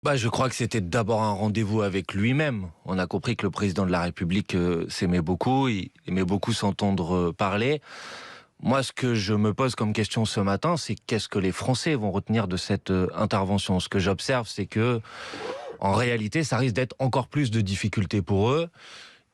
Je crois que c'était d'abord un rendez-vous avec lui-même. On a compris que le président de la République s'aimait beaucoup, il aimait beaucoup s'entendre parler. Moi, ce que je me pose comme question ce matin, c'est qu'est-ce que les Français vont retenir de cette intervention. Ce que j'observe, c'est que, en réalité, ça risque d'être encore plus de difficultés pour eux.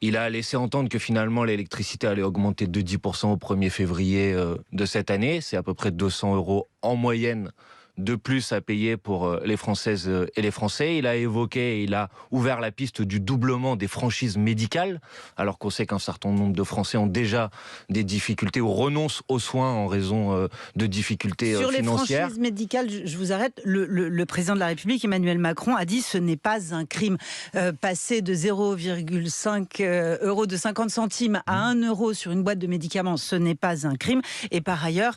Il a laissé entendre que finalement l'électricité allait augmenter de 10% au 1er février de cette année. C'est à peu près 200 € en moyenne de plus à payer pour les Françaises et les Français. Il a évoqué, il a ouvert la piste du doublement des franchises médicales, alors qu'on sait qu'un certain nombre de Français ont déjà des difficultés ou renoncent aux soins en raison de difficultés Sur les financières. franchises médicales, je vous arrête, le président de la République, Emmanuel Macron, a dit ce n'est pas un crime. Passer de 0,5 € de 50 centimes à 1 € sur une boîte de médicaments, ce n'est pas un crime. Et par ailleurs,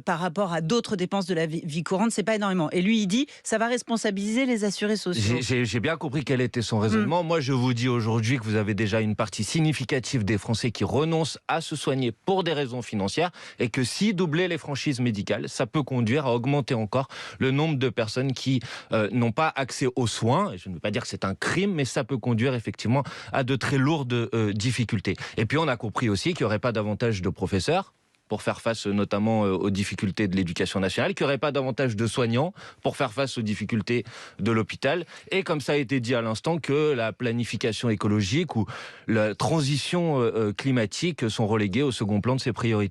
par rapport à d'autres dépenses de la vie courante, c'est pas énormément. Et lui, il dit, ça va responsabiliser les assurés sociaux. J'ai bien compris quel était son raisonnement. Moi, je vous dis aujourd'hui que vous avez déjà une partie significative des Français qui renoncent à se soigner pour des raisons financières et que si doubler les franchises médicales, ça peut conduire à augmenter encore le nombre de personnes qui n'ont pas accès aux soins. Je ne veux pas dire que c'est un crime, mais ça peut conduire effectivement à de très lourdes difficultés. Et puis, on a compris aussi qu'il n'y aurait pas davantage de professeurs pour faire face notamment aux difficultés de l'éducation nationale, qu'il n'y aurait pas davantage de soignants pour faire face aux difficultés de l'hôpital. Et comme ça a été dit à l'instant, que la planification écologique ou la transition climatique sont reléguées au second plan de ses priorités.